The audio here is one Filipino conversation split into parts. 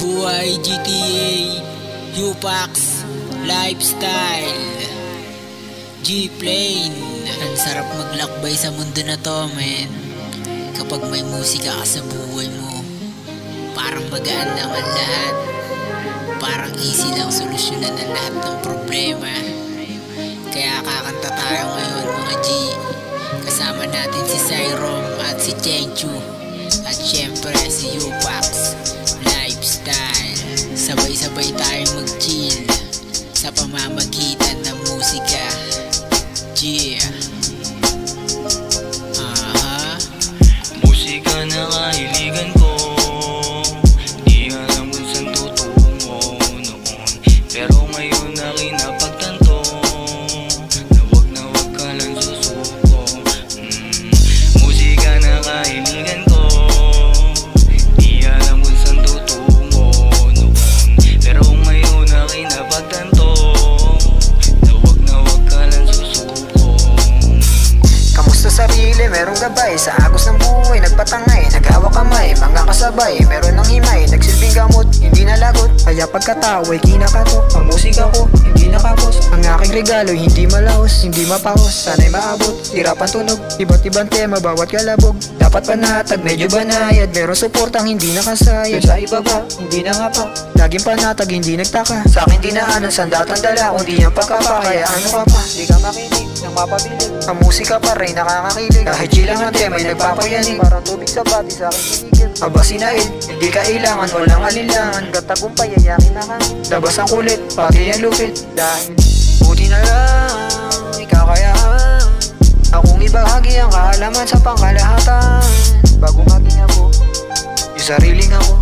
Buhay GTA, UPAX, lifestyle, G-Plane. Ang sarap maglakbay sa mundo na to, men. Kapag may musika ka sa buhay mo, parang magaan naman lahat. Parang easy lang solusyonan ang lahat ng problema. Kaya kakanta tayo ngayon, mga G. Kasama natin si Cyrom at si Chenchu. At syempre si UPAX, lifestyle. Sabay-sabay tayo mag-chill sa pamamagitan ng musika. Yeah. Musika na kahiligan ko, di alam kung saan tutungo noon. Pero ngayon na kinapagtanto, na wag ka lang susuko. Musika na kahiligan ko, di alam kung saan tutungo noon. Pero ngayon na kinapagtanto, na wag ka lang susuko. Kamusta sarili, merong gabay sa agos ng buhay, nagpatangay, naghawak kamay, mga kasabay, meron ng himay, nagsilbing gamot, hindi nalagot. Kaya pagkatao ay kinakatok, ang musika ko, hindi nakapos. Ang aking regalo, hindi malahos, hindi mapahos, sana'y maabot. Hirapan tunog, iba't ibang tema, bawat kalabog. Dapat panatag, medyo banayad, meron suportang hindi nakasayad. Sa iba ba, hindi na nga pa, laging panatag, hindi nagtaka. Sa akin dinaanan, sandatang dala, kung di niyang pagkapa. Kaya ano ka pa, di ka makinig, nang mapabilig. Ang musika pa rin nakakakilig, kahit chilang ang tema ay nagpapayanig. Parang tubig sa bati, sa akin sinigil. Aba sinaid, hindi kailangan, walang alinlangan. Gatagumpay, yayakin na ka. Labas ang kulit, pati ang lupit. Dahil buti na lang, ikaw kaya akong ibahagi ang kaalaman sa pangkalahatan. Bago maging ako, yung sariling ako.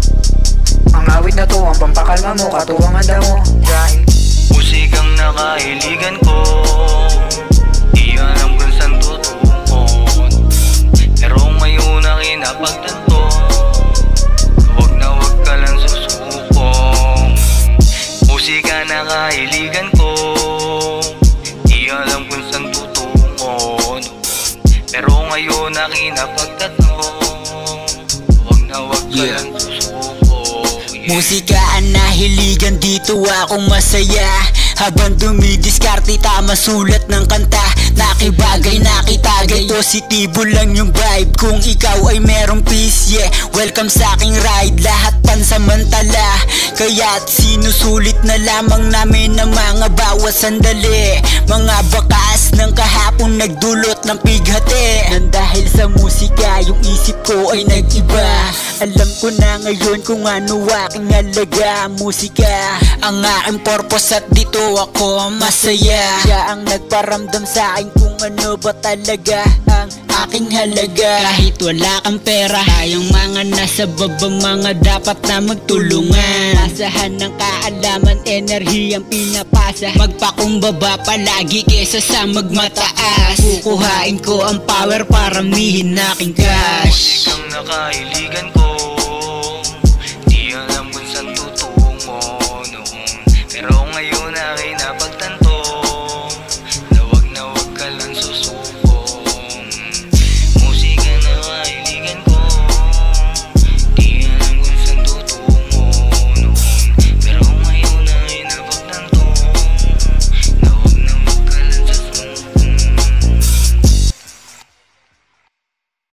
Ang awit na to, ang pampakalma mo, katuwang anda mo. Dahil musikang nakahiligan ko, di alam kung saan tutungo. Pero ngayon na kinapagtanto, wag ka lang susuko. Musika na kahiligan ko, di alam kung saan tutungo. Pero ngayon na kinapagtanto, wag ka lang susuko. Musika ang nahiligan, dito akong masaya. Habang dumidiskarte, tama sulat ng kanta. Nakibagay, nakitagay, positibo lang yung vibe. Kung ikaw ay merong peace, yeah, welcome sa aking ride. Lahat pansamantala, kaya't sinusulit na lamang namin ang mga bawat sandali. Mga bakas ng kahapon nagdulot ng pighati. Nang dahil sa musika, yung isip ko ay nag-iba. Alam ko na ngayon kung ano aking halaga. Musika ang aking purpose at dito ako masaya. Siya ang nagparamdam sa akin kung ano ba talaga ang aking halaga. Kahit wala kang pera, tayong mga nasa baba, mga dapat na magtulungan. Pasahan ng kaalaman, enerhiyang pinapasa. Magpakumbaba palagi kesa sa magmataas. Kukuhain ko ang power, paramihin aking cash. Musikang nakahiligan